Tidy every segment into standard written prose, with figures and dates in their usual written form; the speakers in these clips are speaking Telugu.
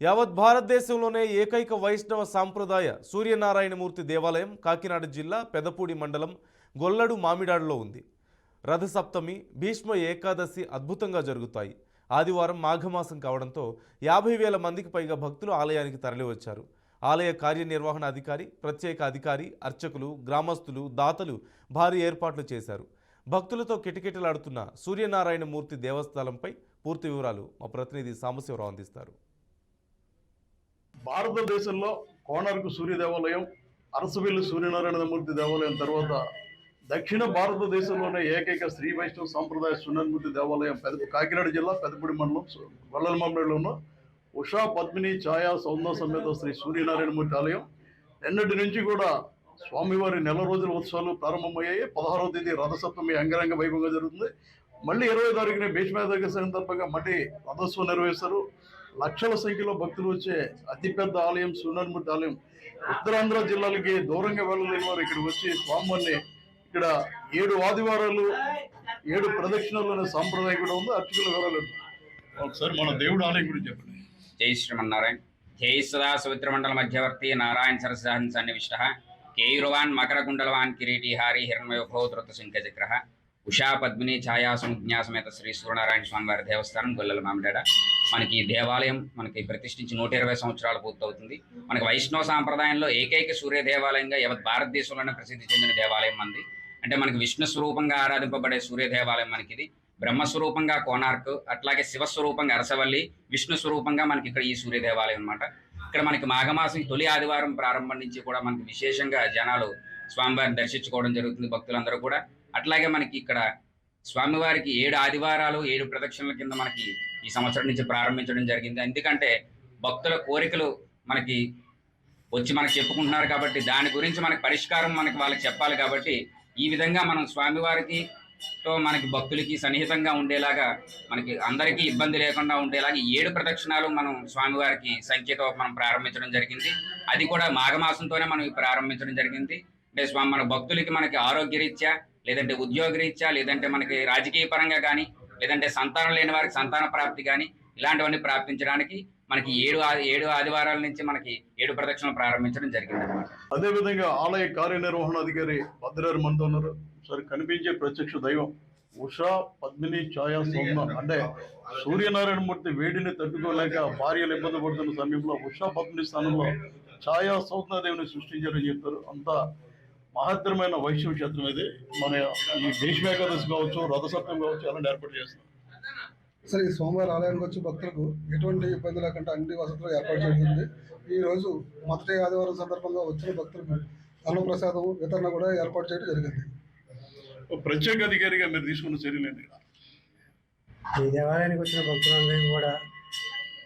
యావత్ భారతదేశంలోనే ఏకైక వైష్ణవ సాంప్రదాయ సూర్యనారాయణమూర్తి దేవాలయం కాకినాడ జిల్లా పెదపూడి మండలం గొల్లడు మామిడాడులో ఉంది. రథసప్తమి, భీష్మ ఏకాదశి అద్భుతంగా జరుగుతాయి. ఆదివారం మాఘమాసం కావడంతో 50,000 మందికి పైగా భక్తులు ఆలయానికి తరలివచ్చారు. ఆలయ కార్యనిర్వహణ అధికారి, ప్రత్యేక అధికారి, అర్చకులు, గ్రామస్తులు, దాతలు భారీ ఏర్పాట్లు చేశారు. భక్తులతో కిటకిటలాడుతున్న సూర్యనారాయణమూర్తి దేవస్థానంపై పూర్తి వివరాలు మా ప్రతినిధి సాంబశివరావు అందిస్తారు. భారతదేశంలో కోణార్కు సూర్య దేవాలయం, అరసవిల్లు సూర్యనారాయణమూర్తి దేవాలయం తర్వాత దక్షిణ భారతదేశంలోనే ఏకైక శ్రీ వైష్ణవ సాంప్రదాయ సూర్యనారాయణమూర్తి దేవాలయం కాకినాడ జిల్లా పెదపూడి మండలం గొల్లలమామిడిలో ఉన్న ఉషా పద్మిని ఛాయా సౌందర్య సమేత శ్రీ సూర్యనారాయణమూర్తి ఆలయం నిన్నటి నుంచి కూడా స్వామివారి నెల రోజుల ఉత్సవాలు ప్రారంభమయ్యాయి. 16వ తేదీ రథసప్తమి అంగరంగ వైభవంగా జరుగుతుంది. మళ్ళీ 20వ తారీఖున భీష్మేకాదశి సందర్భంగా మళ్ళీ రథోత్సవం నిర్వహిస్తారు. లక్షల సంఖ్యలో భక్తులు వచ్చే అతిపెద్ద ఆలయం సూర్యనారాయణమూర్తి ఆలయం. ఉత్తరాంధ్ర జిల్లాలకి దూరంగా వెళ్ళలేని వారు ఇక్కడ వచ్చి స్వామివారిని ఇక్కడ 7 ఆదివారాలు 7 ప్రదక్షిణలు అనే సాంప్రదాయం కూడా ఉంది. అర్చకులు వివరాలు ఒకసారి మన దేవుడు ఆలయం గురించి చెప్పండి. జై శ్రీమన్నారాయణ. జై సదా సవిత్ర మండల మధ్యవర్తి నారాయణ సరసహన్ సన్నివిష్ట కేయురవాన్ మకర కుండలవాన్ కిరీటిహారి హిరణ్మయోధృత శంఖచక్ర ఉషా పద్మిని ఛాయా సముజ్ఞా సమేత శ్రీ సూర్యనారాయణ స్వామివారి దేవస్థానం గొల్లల మామిడాడ. మనకి దేవాలయం మనకి ప్రతిష్ఠించి 120 సంవత్సరాలు పూర్తవుతుంది. మనకి వైష్ణవ సాంప్రదాయంలో ఏకైక సూర్య దేవాలయంగా యావత్ భారతదేశంలోనే ప్రసిద్ధి చెందిన దేవాలయం మంది. అంటే మనకి విష్ణు స్వరూపంగా ఆరాధింపబడే సూర్య దేవాలయం మనకిది. బ్రహ్మస్వరూపంగా కోనార్క్, అట్లాగే శివస్వరూపంగా అరసవల్లి, విష్ణు స్వరూపంగా మనకి ఇక్కడ ఈ సూర్య దేవాలయం అనమాట. ఇక్కడ మనకి మాఘమాసం తొలి ఆదివారం ప్రారంభం నుంచి కూడా మనకి విశేషంగా జనాలు స్వామివారిని దర్శించుకోవడం జరుగుతుంది, భక్తులందరూ కూడా. అట్లాగే మనకి ఇక్కడ స్వామివారికి 7 ఆదివారాలు 7 ప్రదక్షిణల కింద మనకి ఈ సంవత్సరం నుంచి ప్రారంభించడం జరిగింది. ఎందుకంటే భక్తుల కోరికలు మనకి వచ్చి మనకు చెప్పుకుంటున్నారు కాబట్టి దాని గురించి మనకి పరిష్కారం మనకి వాళ్ళకి చెప్పాలి. కాబట్టి ఈ విధంగా మనం స్వామివారికి మనకి భక్తులకి సన్నిహితంగా ఉండేలాగా, మనకి అందరికీ ఇబ్బంది లేకుండా ఉండేలాగా 7 ప్రదక్షిణాలు మనం స్వామివారికి సంఖ్యతో మనం ప్రారంభించడం జరిగింది. అది కూడా మాఘమాసంతోనే మనం ప్రారంభించడం జరిగింది. అంటే స్వామి మన భక్తులకి మనకి ఆరోగ్యరీత్యా, లేదంటే ఉద్యోగరీత్యా, లేదంటే మనకి రాజకీయ పరంగా కానీ, లేదంటే సంతానం లేని వారికి సంతాన ప్రాప్తి కానీ, ఇలాంటివన్నీ ప్రాప్తించడానికి మనకి 7 ఆదివారాల నుంచి మనకి 7 ప్రదక్షిణలు ప్రారంభించడం జరిగింది అనమాట. అదేవిధంగా ఆలయ కార్యనిర్వహణ అధికారి భద్రారు మనతో ఉన్నారు. సరే, కనిపించే ప్రత్యక్ష దైవం ఉషా పద్మిని ఛాయా సౌమ్య. అంటే సూర్యనారాయణమూర్తి వేడిని తట్టుకోలేక భార్యలు ఇబ్బంది పడుతున్న సమయంలో ఉషా పద్మిని స్థానంలో ఛాయా సౌమ్యదేవిని సృష్టించారని చెప్తారు. అంత మహత్తరమైన వైష్ణవ క్షేత్రం ఇది. మన ఈ భీష్మ ఏకాదశి కావచ్చు, రథసప్తమి కావచ్చు, అలాంటి ఏర్పాటు చేస్తున్నాం. సరే, ఈ సోమవారం ఆలయానికి వచ్చి భక్తులకు ఎటువంటి ఇబ్బంది లేకుండా అన్ని వసతులు ఏర్పాటు చేస్తుంది. ఈరోజు మొదటి ఆదివారం సందర్భంగా వచ్చిన భక్తులకు అన్నప్రసాదం వితరణ కూడా ఏర్పాటు చేయడం జరిగింది. ప్రత్యేక అధికారిగా మీరు తీసుకున్న చర్యలు ఏంటి? ఈ దేవాలయానికి వచ్చిన భక్తులందరికీ కూడా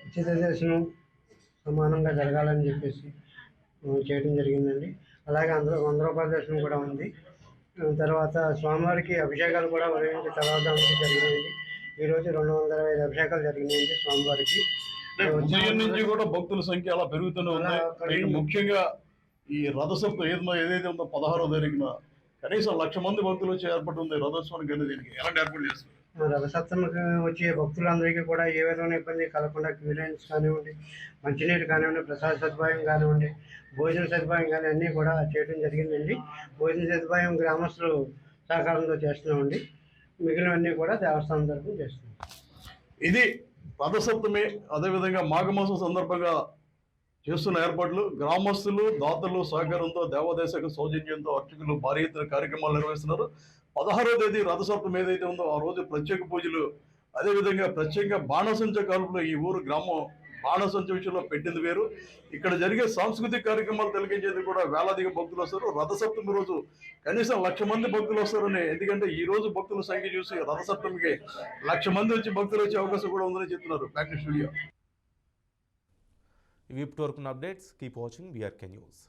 ఉచిత దర్శనం సమానంగా జరగాలని చెప్పేసి చేయడం జరిగిందండి. అలాగే అందులో 100 రూపాయల దర్శనం కూడా ఉంది. తర్వాత స్వామివారికి అభిషేకాలు కూడా ఉదయించి తెల్లవారుజామున జరిగినాయండి. ఈరోజు 225 అభిషేకాలు జరిగినాయండి స్వామివారికి. ఉదయం నుంచి కూడా భక్తుల సంఖ్య అలా పెరుగుతూనే ఉంది. ముఖ్యంగా ఈ రథసప్తం ఏదైతే ఉందో 16వ తారీఖున కనీసం 1,00,000 మంది భక్తులు వచ్చే ఏర్పాటు ఉంది రథోత్సవానికి. దీనికి ఎలాంటి ఏర్పాటు చేస్తారు? రథసప్తమికి వచ్చే భక్తులందరికీ కూడా ఏ విధమైన ఇబ్బంది కలగకుండా క్యూరెన్స్ కానివ్వండి, మంచినీరు కానివ్వండి, ప్రసాద సదుపాయం కానివ్వండి, భోజన సదుపాయం కానీ అన్నీ కూడా చేయడం జరిగిందండి. భోజన సదుపాయం గ్రామస్తులు సహకారంతో చేస్తున్నామండి. మిగిలినవన్నీ కూడా దేవస్థానం తరఫున చేస్తున్నాం. ఇది రథసప్తమి, అదేవిధంగా మాఘమాసం సందర్భంగా చేస్తున్న ఏర్పాట్లు. గ్రామస్తులు, దాతలు సహకారంతో, దేవాదేశక సౌజన్యంతో అర్చకులు భారీ ఎత్తున కార్యక్రమాలు నిర్వహిస్తున్నారు. 16వ తేదీ రథసప్తమి ఏదైతే ఉందో ఆ రోజు ప్రత్యేక పూజలు, అదేవిధంగా ప్రత్యేకంగా బాణసంచ కాలంలో ఈ ఊరు గ్రామం బాణసంచ విషయంలో పెట్టింది వేరు. ఇక్కడ జరిగే సాంస్కృతిక కార్యక్రమాలు తిలకించేది కూడా వేలాదిగా భక్తులు వస్తారు. రథసప్తమి రోజు కనీసం 1,00,000 మంది భక్తులు వస్తారని, ఎందుకంటే ఈ రోజు భక్తుల సంఖ్య చూసి రథసప్తమికి 1,00,000 మంది వచ్చి భక్తులు వచ్చే అవకాశం కూడా ఉందని చెప్తున్నారు. Back to studio. ఇవి ఇప్పటివరకు updates. Keep watching BRK news.